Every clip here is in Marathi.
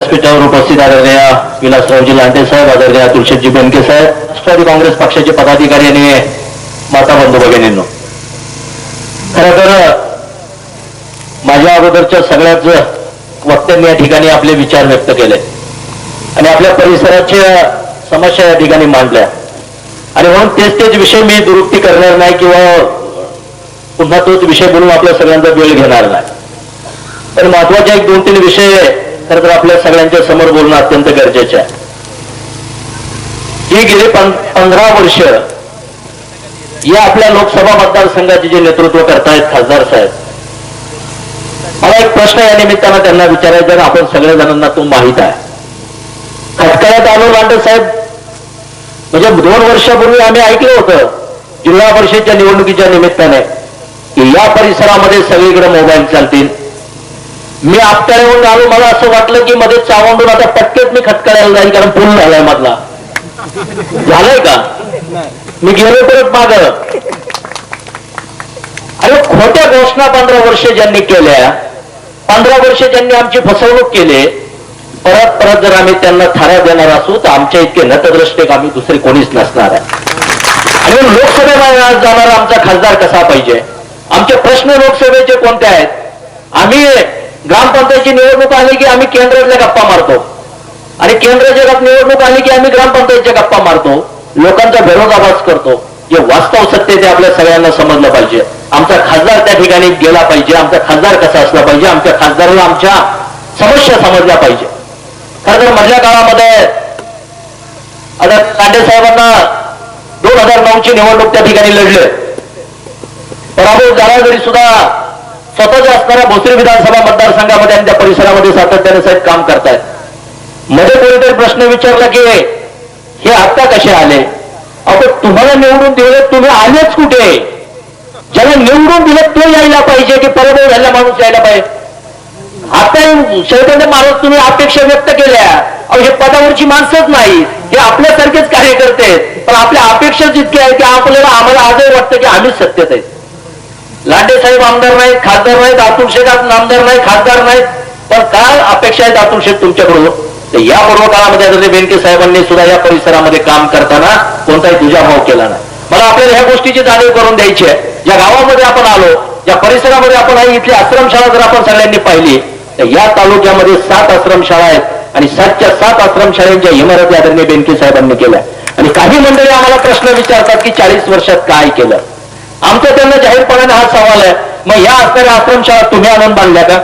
व्यासपीठावर उपस्थित आलेल्या विलासरावजी लांडे साहेब, आदरणीय तुळशीजी बेनके साहेब, राष्ट्रवादी काँग्रेस पक्षाचे पदाधिकारी आणि माता बंधू भगिनींनो, खरं तर माझ्या अगोदरच्या सगळ्याच वक्त्यांनी या ठिकाणी आपले विचार व्यक्त केले आणि आपल्या परिसराच्या समस्या या ठिकाणी मांडल्या आणि म्हणून तेच विषय मी दुरुस्ती करणार नाही किंवा पुन्हा तोच विषय बोलून आपल्या सगळ्यांचा वेळ घेणार नाही. पण महत्वाचे 1-2-3 विषय खरं तर आपल्या सगळ्यांच्या समोर बोलणं अत्यंत गरजेचं आहे. ही गेली 15 वर्ष या आपल्या लोकसभा मतदारसंघाचे जे नेतृत्व करतायत खासदार साहेब, मला एक प्रश्न या निमित्तानं त्यांना विचारायचा, आपण सगळ्या जणांना तो माहित आहे. खटकळ्यात आलो लांडे साहेब, म्हणजे 2 वर्षापूर्वी आम्ही ऐकलं होतं जिल्हा परिषदेच्या निवडणुकीच्या निमित्ताने की या परिसरामध्ये सगळीकडे मोबाईल चालतील. मी आपट्याळेहून आलो, मला असं वाटलं की मध्ये चावंडून आता पटकेच मी खटकळ्याला जाईल, कारण पूल झालाय मधला. झालंय का? मी गेलो परत माग. अरे खोट्या घोषणा 15 वर्ष ज्यांनी केल्या, 15 वर्ष ज्यांनी आमची फसवणूक केली, परत जर आम्ही त्यांना थारा देणार असू तर आमच्या इतके नतद्रष्टे आम्ही दुसरे कोणीच नसणार आहे. आणि लोकसभेला जाणारा आमचा खासदार कसा पाहिजे, आमचे प्रश्न लोकसभेचे कोणते आहेत. आम्ही ग्रामपंचायतची निवडणूक आली की आम्ही केंद्रातल्या गप्पा मारतो आणि केंद्राच्या निवडणूक आली की आम्ही ग्रामपंचायतच्या गप्पा मारतो, लोकांचा विरोधाभास करतो. जे वास्तव सत्य ते आपल्या सगळ्यांना समजलं पाहिजे. आमचा खासदार त्या ठिकाणी गेला पाहिजे, आमचा खासदार कसा असला पाहिजे, आमच्या खासदाराला आमच्या समस्या समजल्या पाहिजे. खरं तर मधल्या काळामध्ये आता लांडे साहेबांना 2009ची निवडणूक त्या ठिकाणी लढले, पराभव झाला तरी सुद्धा स्वतःच्या असणाऱ्या भोसरी विधानसभा मतदारसंघामध्ये आणि त्या परिसरामध्ये सातत्याने साहेब काम करतायत. मध्ये कोणीतरी प्रश्न विचारला की हे आता कसे आले. अहो, तुम्हाला निवडून दिले, तुम्ही आलेच कुठे? ज्याला निवडून दिले तो यायला पाहिजे की पराभव झालेला माणूस यायला पाहिजे. आता शैलेंद्र महाराज तुम्ही अपेक्षा व्यक्त केल्या, अहो हे पदावरची माणसंच नाही, हे आपल्यासारखेच कार्यकर्ते आहेत, पण आपल्या अपेक्षा जितक्या आहेत की आम्हाला आजही वाटतं की आम्हीच सत्तेत आहेत. लांडे साहेब आमदार नाहीत, खासदार नाहीत, अतुल शेख आमदार नाहीत, खासदार नाहीत, पण काय अपेक्षा आहेत अतुल शेख तुमच्याकडून? तर या पूर्व काळामध्ये आदरणीय बेनके साहेबांनी सुद्धा या परिसरामध्ये काम करताना कोणताही दुजाभाव केला नाही. मला आपल्याला ह्या गोष्टीची जाणीव करून द्यायची आहे. ज्या गावामध्ये आपण आलो, ज्या परिसरामध्ये आपण आहे, इथली आश्रमशाळा जर आपण सगळ्यांनी पाहिली तर या तालुक्यामध्ये 7 आश्रमशाळा आहेत आणि 7च्या 7 आश्रमशाळांच्या इमारती आदरणीय बेनके साहेबांनी केल्या. आणि काही मंडळी आम्हाला प्रश्न विचारतात की 40 वर्षात काय केलं. आमचा त्यांना जाहीरपणाने हा सवाल आहे, मग या असणाऱ्या आश्रमशाळा तुम्ही आणून बांधल्या का?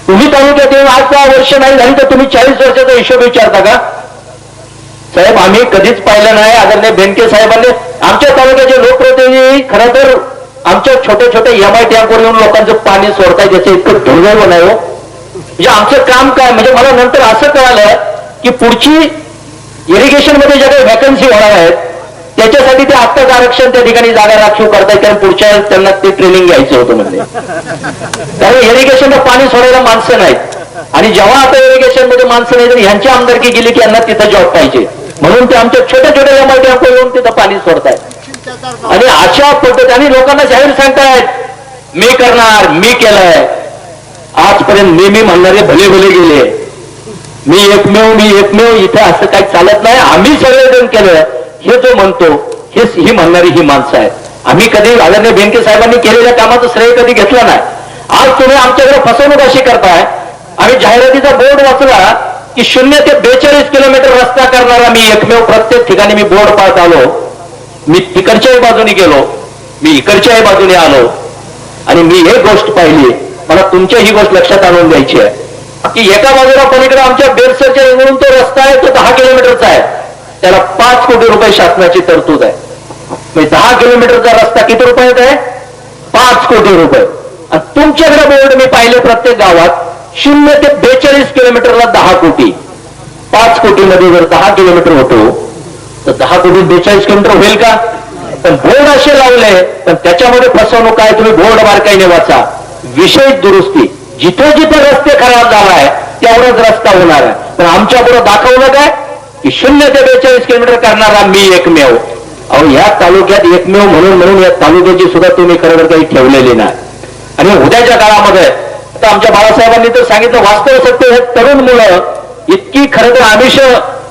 तुम्ही तालुक्यात येऊन आज 10 वर्ष नाही झाली तर तुम्ही 40 वर्षाचा हिशोब विचारता का? साहेब आम्ही कधीच पाहिलं नाही. आदरणीय बेनके साहेबांनी आमच्या तालुक्याचे लोकप्रतिनिधी खरं तर आमच्या छोट्या MI टँकवर येऊन लोकांचं पाणी सोडताय, त्याचं इतकं दुर्दैव नाही हो. म्हणजे आमचं काम काय, म्हणजे मला नंतर असं कळालं की पुढची इरिगेशन मध्ये ज्या काही व्हॅकन्सी होणार आहेत त्याच्यासाठी ते आत्ताच आरक्षण त्या ठिकाणी जागा राखीव करतायत, कारण पुढच्या त्यांना ते ट्रेनिंग घ्यायचं होतं म्हणजे. कारण इरिगेशनला पाणी सोडायला माणसं नाहीत आणि जेव्हा आता इरिगेशन मध्ये माणसं नाही तर ह्यांची आमदारकी गेली की यांना तिथं जॉब पाहिजे, म्हणून ते आमच्या छोट्या MI टँकवर येऊन तिथं पाणी सोडतायत. आणि अशा पद्धतीने लोकांना जाहीर सांगतायत मी करणार, मी केलंय. आजपर्यंत मी म्हणणारे भले गेले, मी एकमेव इथे असं काही चालत नाही. आम्ही सगळेजण केलं हे जो म्हणतो ही म्हणणारी ही माणसं आहेत. आम्ही कधी आदरणीय बेनके साहेबांनी केलेल्या कामाचं श्रेय कधी घेतलं नाही. आज तुम्ही आमच्याकडे फसवणूक अशी करताय. आम्ही जाहिरातीचा बोर्ड वाचला की 0 ते 42 किलोमीटर रस्ता करणारा मी एकमेव, प्रत्येक ठिकाणी मी बोर्ड पाहत आलो. मी तिकडच्याही बाजूने गेलो, मी इकडच्याही बाजूने आलो आणि मी एक गोष्ट पाहिली, मला तुमच्या ही गोष्ट लक्षात आणून द्यायची आहे की एका बाजूला पलीकडे आमच्या बेडसरच्या इकडून तो रस्ता आहे, तो 10 किलोमीटरचा आहे, त्याला 5 कोटी रुपये शासनाची तरतूद आहे. म्हणजे 10 किलोमीटरचा रस्ता किती रुपयात आहे? 5 कोटी रुपये. आणि तुमच्याकडे बोर्ड मी पाहिले प्रत्येक गावात 0 ते 42 किलोमीटरला 10 कोटी. 5 कोटीमध्ये जर 10 किलोमीटर होतो तर 10 कोटी 42 किलोमीटर होईल का? पण बोर्ड असे लावले, पण त्याच्यामध्ये फसवणूक आहे. तुम्ही बोर्ड बारकाईने वाचा. विशेष दुरुस्ती, जिथे जिथे रस्ते खराब झालाय तेवढाच रस्ता होणार आहे. पण आमच्या पुढे दाखवलं काय की 0 ते 42 किलोमीटर करणारा मी एकमेव. अहो या तालुक्यात एकमेव म्हणून या तालुक्याची सुद्धा तुम्ही खरं काही ठेवलेली नाही. आणि उद्याच्या काळामध्ये आता आमच्या बाळासाहेबांनी तर सांगितलं, वास्तव सत्य हे तरुण मुलं इतकी खरं तर आमिष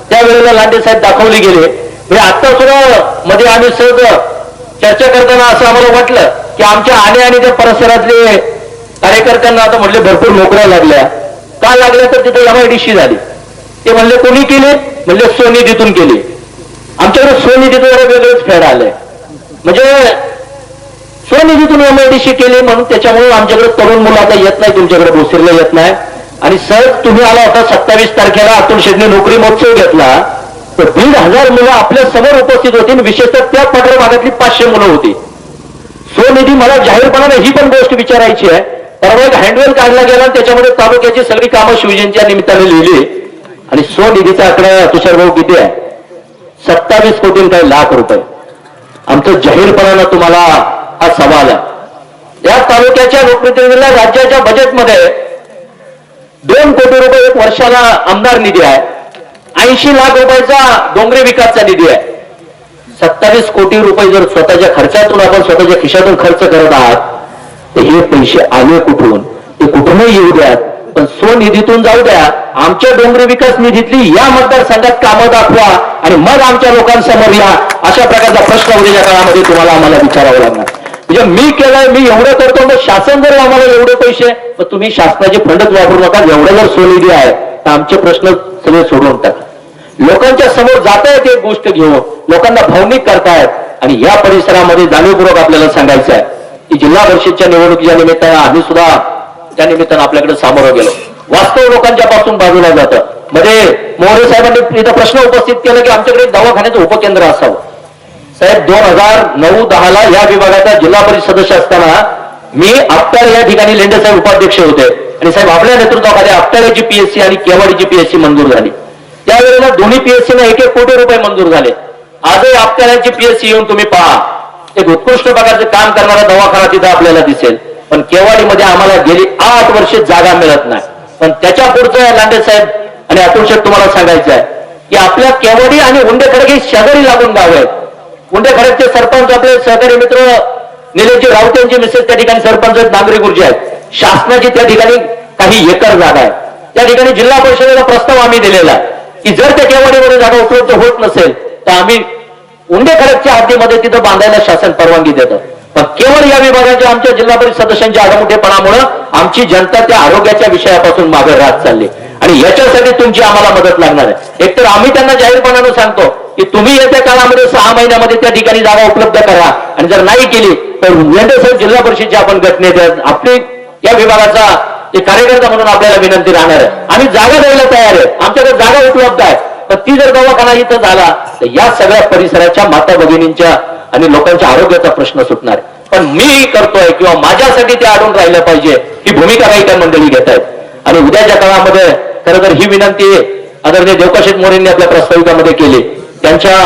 त्यावेळेला लांडे साहेब दाखवली गेले. म्हणजे आता सुद्धा मध्ये आम्ही सहज चर्चा करताना असं आम्हाला वाटलं की आमच्या आणि त्या परिसरातले कार्यकर्त्यांना आता म्हटले भरपूर नोकऱ्या लागल्या. का लागल्या तर तिथे MIDC झाली. ते म्हणले कोणी केली, म्हणले स्वनिधीतून केली. आमच्याकडे स्वनिधीतून वेगळंच फेड आलंय. म्हणजे स्वनिधीतून MIDC केली म्हणून त्याच्यामुळे आमच्याकडे तरुण मुलं आता येत नाही, तुमच्याकडे भोसरीला येत नाही. आणि सहज तुम्ही आला होता 27 तारखेला अतुल शेटने नोकरी महोत्सव घेतला, तर 1,500 मुलं आपल्या समोर उपस्थित होती. विशेषतः त्या पठार भागातली 500 मुलं होती. स्वनिधी मला जाहीरपणाने ही पण गोष्ट विचारायची आहे. परवा एक हँडवेल काढला गेला, त्याच्यामध्ये तालुक्याची सगळी कामं शिवजयंतीच्या निमित्ताने लिहिली. आणि स्वनिधीचा आकडा तुषार भाऊ किती आहे? 27 कोटी काही लाख रुपये. आमचं जाहीरपणानं तुम्हाला हा सवाल आहे. या तालुक्याच्या लोकप्रतिनिधीला राज्याच्या बजेटमध्ये 2 कोटी रुपये एक वर्षाला आमदार निधी आहे. 80 लाख रुपयाचा डोंगरी विकासचा निधी आहे. 27 कोटी रुपये जर स्वतःच्या खर्चातून आपण स्वतःच्या खिशातून खर्च करत आहात, तर हे पैसे आले कुठून? ते कुठूनही येऊ द्यात, पण स्वनिधीतून जाऊ द्या. आमच्या डोंगरी विकास निधीतली या मतदारसंघात कामं दाखवा आणि मग आमच्या लोकांसमोर या. अशा प्रकारचा प्रश्न उद्याच्या काळामध्ये तुम्हाला आम्हाला विचारावा लागणार. म्हणजे मी केलंय, मी एवढं करतो, मग शासन जर आम्हाला एवढे पैसे, मग तुम्ही शासनाचे फंडच वापरू नका. एवढं जर स्वनिधी आहे तर आमचे प्रश्न सगळे सोडवून टाका. लोकांच्या समोर जातायत एक गोष्ट घेऊन, लोकांना भावनिक करतायत. आणि या परिसरामध्ये जाणीवपूर्वक आपल्याला सांगायचं आहे की जिल्हा परिषदच्या निवडणुकीच्या निमित्तानं आम्ही सुद्धा त्या निमित्तानं आपल्याकडे सामोरं गेलो. वास्तव लोकांच्या पासून बाजूला जातं. मध्ये मोरे साहेबांनी इथं प्रश्न उपस्थित केला की आमच्याकडे दवाखान्याचं उपकेंद्र असावं. साहेब 2009-10ला या विभागाचा जिल्हा परिषद सदस्य असताना मी आपटाळ या ठिकाणी लेंडे साहेब उपाध्यक्ष होते. आणि साहेब आपल्या नेतृत्वाखाली आपटाळ्याची PSC आणि केवाडीची PSC मंजूर झाली. त्यावेळेला दोन्ही PSCला 1-1 कोटी रुपये मंजूर झाले. आजही आपटाळ्याची PSC येऊन तुम्ही पहा, एक उत्कृष्ट प्रकारचे काम करणारा दवाखाना तिथं आपल्याला दिसेल. पण केवाडीमध्ये आम्हाला गेली 8 वर्षे जागा मिळत नाही. पण त्याच्या पुढचं लांडे साहेब आणि अतुल शेठ तुम्हाला सांगायचं आहे की आपल्या केवाडी आणि उंडेखडक ही शेजारी लागून गाव आहेत. उंडेखडकचे सरपंच आपले सहकारी मित्र निलेशजी राऊत यांचे मिसेस त्या ठिकाणी सरपंच आहेत, नागरी गुरुजी आहेत. शासनाची त्या ठिकाणी काही एकर जागा आहे. त्या ठिकाणी जिल्हा परिषदेला प्रस्ताव आम्ही दिलेला आहे की जर त्या केवाडीमध्ये जागा उपलब्ध होत नसेल तर आम्ही उंडेखडकच्या हद्दीमध्ये तिथं बांधायला शासन परवानगी देतं. पण केवळ या विभागाच्या आमच्या जिल्हा परिषद सदस्यांच्या आडमुठेपणामुळे आमची जनता त्या आरोग्याच्या विषयापासून मागे राहत चालली. आणि याच्यासाठी तुमची आम्हाला मदत लागणार आहे. एकतर आम्ही त्यांना जाहीरपणानं सांगतो की तुम्ही येत्या काळामध्ये 6 महिन्यामध्ये त्या ठिकाणी जागा उपलब्ध करा. आणि जर नाही केली तर लेंडे साहेब जिल्हा परिषदच्या आपण घटनेत आपली या विभागाचा एक कार्यकर्ता म्हणून आपल्याला विनंती राहणार आहे. आम्ही जागा द्यायला तयार आहे. आमच्याकडे जागा उपलब्ध आहे. पण ती जर दवाखाना इथं झाला तर या सगळ्या परिसराच्या माता भगिनींच्या आणि लोकांच्या आरोग्याचा प्रश्न सुटणार आहे. पण मी करतोय किंवा माझ्यासाठी ते अडून राहिलं पाहिजे ही भूमिका काही त्या मंडळी घेत आहेत. आणि उद्याच्या काळामध्ये खरं तर ही विनंती आदरणीय देवकाशेठ मोरेंनी आपल्या प्रस्ताविकामध्ये केली. त्यांच्या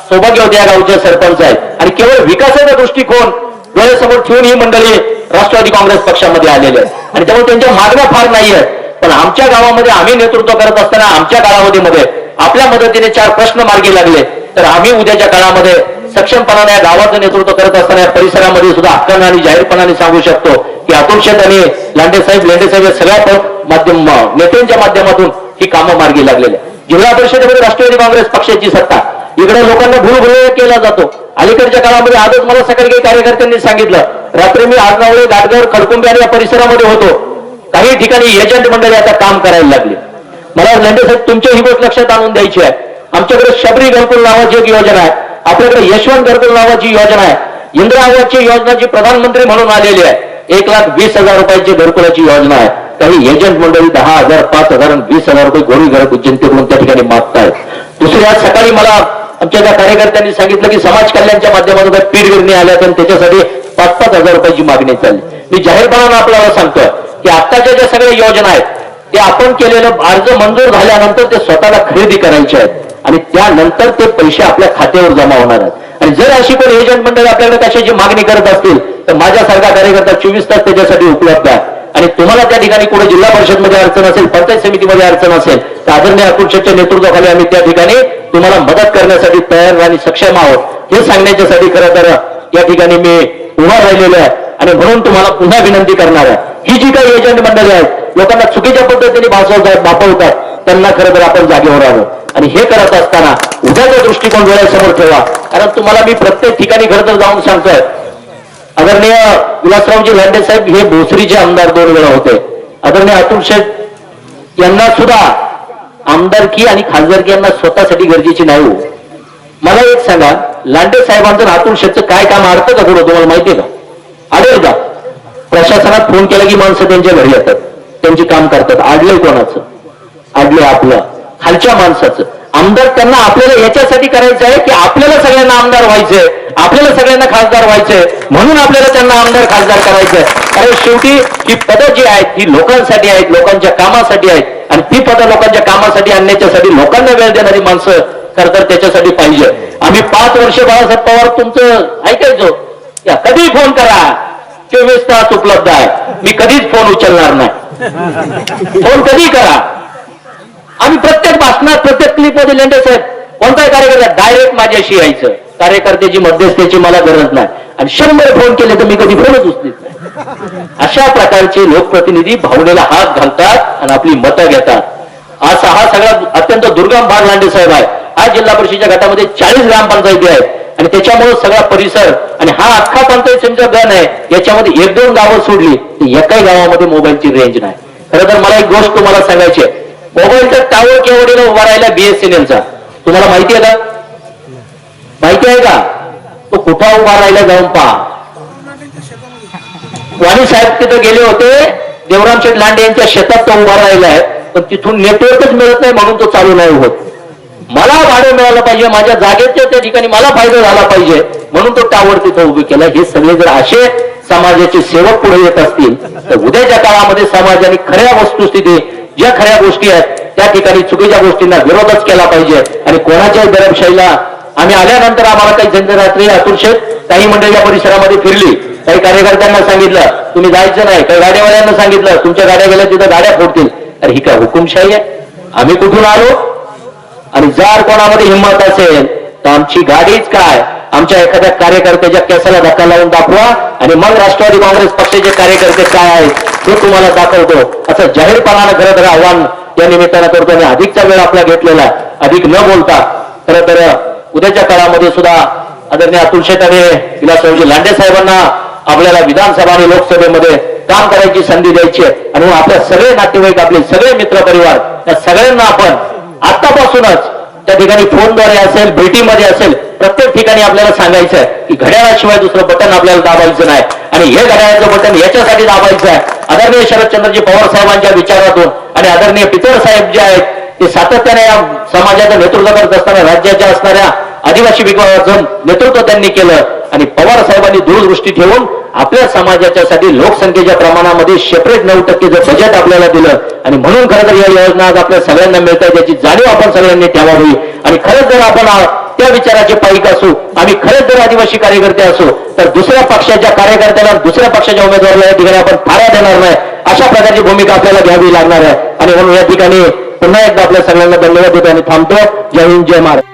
सौभाग्यवती या गावचे सरपंच आहेत आणि केवळ विकासाचा दृष्टिकोन डोळ्यासमोर ठेवून ही मंडळी राष्ट्रवादी काँग्रेस पक्षामध्ये आलेली आहे. आणि त्यामुळे त्यांच्या मागण्या फार नाही आहेत. पण आमच्या गावामध्ये आम्ही नेतृत्व करत असताना आमच्या कालावधीमध्ये आपल्या मदतीने 4 प्रश्न मार्गी लागले. तर आम्ही उद्याच्या काळामध्ये सक्षमपणाने या गावाचं नेतृत्व करत असताना या परिसरामध्ये सुद्धा हक्काने आणि जाहीरपणाने सांगू शकतो की अतुल शेठ आणि लेंडे साहेब या सगळ्या नेत्यांच्या माध्यमातून ही कामं मार्गी लागलेली आहे. जिल्हा परिषदेमध्ये राष्ट्रवादी काँग्रेस पक्षाची सत्ता, इकडे लोकांना भूलभुलैया केला जातो. अलीकडच्या काळामध्ये आजच मला सकाळी काही कार्यकर्त्यांनी सांगितलं, रात्री मी आजनावळे, गाडगर, खडकुंबे आणि या परिसरामध्ये होतो. काही ठिकाणी एजंट मंडळी आता काम करायला लागली. मला लेंडे साहेब तुमची ही गोष्ट लक्षात आणून द्यायची आहे. आमच्याकडे शबरी घरकुल नावाची एक योजना आहे. आपल्याकडे यशवंत घरकुल नावाची योजना आहे. इंदिरा आवासची योजना जी प्रधानमंत्री म्हणून आलेली आहे. 1,20,000 रुपयाची घरकुलाची योजना आहे. काही एजंट मंडळी 10,000, 5,000 आणि 20,000 रुपये गोळी घर जनतेकडून त्या ठिकाणी मागतायत. दुसरी आज सकाळी मला आमच्या त्या कार्यकर्त्यांनी सांगितलं की समाज कल्याणच्या माध्यमातून पीठ गिरणी आल्या आणि त्याच्यासाठी 5,000 रुपयाची मागणी चालली. मी जाहीरपणानं आपल्याला सांगतोय की आत्ताच्या ज्या सगळ्या योजना आहेत ते आपण केलेलं अर्ज मंजूर झाल्यानंतर ते स्वतःला खरेदी करायचे आहेत आणि त्यानंतर ते पैसे आपल्या खात्यावर जमा होणार आहेत. आणि जर अशी कोणी एजंट मंडळी आपल्याकडे कशाची मागणी करत असतील तर माझ्यासारखा कार्यकर्ता 24 तास त्याच्यासाठी उपलब्ध आहे. आणि तुम्हाला त्या ठिकाणी कुठे जिल्हा परिषदमध्ये अडचण असेल, पंचायत समितीमध्ये अडचण असेल तर आदरणीय अतुल शेठच्या नेतृत्वाखाली आम्ही त्या ठिकाणी तुम्हाला मदत करण्यासाठी तयार आणि सक्षम आहोत हे सांगण्याच्यासाठी खरं तर या ठिकाणी मी उभा राहिलेलो आहे. आणि म्हणून तुम्हाला पुन्हा विनंती करणार आहे, ही जी काही एजंट मंडळी आहेत लोकांना चुकीच्या पद्धतीने बापवतात त्यांना खरं तर आपण जागेवर आलो. आणि हे करत असताना उद्याचा दृष्टिकोन डोळ्यासमोर ठेवा. कारण तुम्हाला मी प्रत्येक ठिकाणी खरं तर जाऊन सांगतोय, आदरणीय विलासरावजी लांडे साहेब हे भोसरीचे आमदार 2 वेळा होते. आदरणीय अतुल शेठ यांना सुद्धा आमदारकी आणि खासदारकी यांना स्वतःसाठी गरजेची नाही हो. मला एक सांगा, लांडे साहेबांचं अतुल शेठचं काय काम अडतं का पुढं तुम्हाला माहितीये का? आढळेल का? प्रशासनात फोन केला की माणसं त्यांच्या घरी येतात, त्यांची काम करतात. आडलंय कोणाचं? आडलंय आपलं खालच्या माणसाचं. आमदार त्यांना आपल्याला याच्यासाठी करायचं आहे की आपल्याला सगळ्यांना आमदार व्हायचंय, आपल्याला सगळ्यांना खासदार व्हायचंय, म्हणून आपल्याला त्यांना आमदार खासदार करायचंय. कारण शेवटी ही पदं जी आहेत ही लोकांसाठी आहेत, लोकांच्या कामासाठी आहेत. आणि ती पदं लोकांच्या कामासाठी आणण्याच्यासाठी लोकांना वेळ देणारी माणसं खरं तर त्याच्यासाठी पाहिजे. आम्ही 5 वर्ष बाळासाहेब पवार तुमचं ऐकायचो, या कधी फोन करा, 24 तास उपलब्ध आहे. मी कधीच फोन उचलणार नाही, फोन कधी करा. आम्ही प्रत्येक भाषणात प्रत्येक क्लिपमध्ये लांडे साहेब कोणताही कार्यकर्ता डायरेक्ट माझ्याशी यायचं. कार्यकर्त्याची मध्यस्थीची मला गरज नाही. आणि 100 फोन केले तर मी कधी फोनच उचलत नाही. अशा प्रकारचे लोकप्रतिनिधी भावनेला हात घालतात आणि आपली मतं घेतात. असा हा सगळा अत्यंत दुर्गम भाग लांडे साहेब आहे. आज जिल्हा परिषदेच्या गटामध्ये 40 ग्रामपंचायती आहेत आणि त्याच्यामुळे सगळा परिसर आणि हा अख्खा पंचायत समितीचा गण आहे. याच्यामध्ये 1-2 गावं सोडली तर एकाही गावामध्ये मोबाईलची रेंज नाही. खरं तर मला एक गोष्ट तुम्हाला सांगायची आहे, मोबाईलचा टावर केवढीला उभा राहिला BSNLचा, तुम्हाला माहिती आहे का? माहिती आहे का? तो कुठं उभा राहिला जाऊन पहा. वाणी साहेब तिथं गेले होते, देवराम शेठ लांडे यांच्या शेतात तो उभा राहिला आहे, पण तिथून नेटवर्कच मिळत नाही म्हणून तो चालू नाही होत. मला भाडं मिळालं पाहिजे, माझ्या जागेच्या त्या ठिकाणी मला फायदा झाला पाहिजे म्हणून तो टावर तिथं उभी केला. हे सगळे जर असे समाजाचे सेवक पुढे येत असतील तर उद्याच्या काळामध्ये समाजाने खऱ्या वस्तुस्थिती ज्या खऱ्या गोष्टी आहेत त्या ठिकाणी चुकीच्या गोष्टींना विरोधच केला पाहिजे. आणि कोणाच्याही दडपशाहीला आम्ही आल्यानंतर आम्हाला काही जण रात्री अतुल शेठ काही मंडळी या परिसरामध्ये फिरली, काही कार्यकर्त्यांना सांगितलं तुम्ही जायचं नाही, काही गाड्यावाल्यांना सांगितलं तुमच्या गाड्या गेल्या तिथं गाड्या फोडतील. अरे ही काय हुकुमशाही आहे? आम्ही कुठून आलो? आणि जर कोणामध्ये हिंमत असेल तर आमची गाडीच काय, आमच्या एखाद्या कार्यकर्त्याच्या केसाला धक्का लावून दाखवा आणि मग राष्ट्रवादी काँग्रेस पक्षाचे कार्यकर्ते काय आहेत हे तुम्हाला दाखवतो, असं जाहीरपणानं खरं तर आव्हान या निमित्तानं करतो. आणि अधिकचा वेळ आपला घेतलेला, अधिक न बोलता खरं तर उद्याच्या काळामध्ये सुद्धा आदरणीय अतुल शेठ आणि विलासरावजी लांडे साहेबांना आपल्याला विधानसभा आणि लोकसभेमध्ये काम करायची संधी द्यायची आहे. आणि आपल्या सगळे नातेवाईक, आपले सगळे मित्रपरिवार या सगळ्यांना आपण आतापासूनच त्या ठिकाणी फोनद्वारे असेल, भेटीमध्ये असेल, प्रत्येक ठिकाणी आपल्याला सांगायचं आहे की घड्याळाशिवाय दुसरं बटन आपल्याला दाबायचं नाही. आणि हे घड्याळाचं बटन याच्यासाठी दाबायचं आहे, आदरणीय शरदचंद्रजी पवार साहेबांच्या विचारातून. आणि आदरणीय पिचड साहेब जे आहेत ते सातत्याने या समाजाचं नेतृत्व करत असताना राज्याच्या असणाऱ्या आदिवासी विभागाचं नेतृत्व त्यांनी केलं. आणि पवार साहेबांनी दूरदृष्टी ठेवून आपल्या समाजाच्यासाठी लोकसंख्येच्या प्रमाणामध्ये सेपरेट 9% बजेट आपल्याला दिलं. आणि म्हणून खरं तर या योजना आज आपल्या सगळ्यांना मिळत आहे, त्याची जाणीव आपण सगळ्यांनी ठेवावी. आणि खरंच जर आपण त्या विचाराचे पाईक असू, आम्ही खरंच जर आदिवासी कार्यकर्ते असू तर दुसऱ्या पक्षाच्या कार्यकर्त्याला, दुसऱ्या पक्षाच्या उमेदवाराला या ठिकाणी आपण फाळा देणार नाही, अशा प्रकारची भूमिका आपल्याला घ्यावी लागणार आहे. आणि म्हणून या ठिकाणी पुन्हा एकदा आपल्या सगळ्यांना धन्यवाद देतो आणि थांबतो. जय हिंद, जय महाराष्ट्र.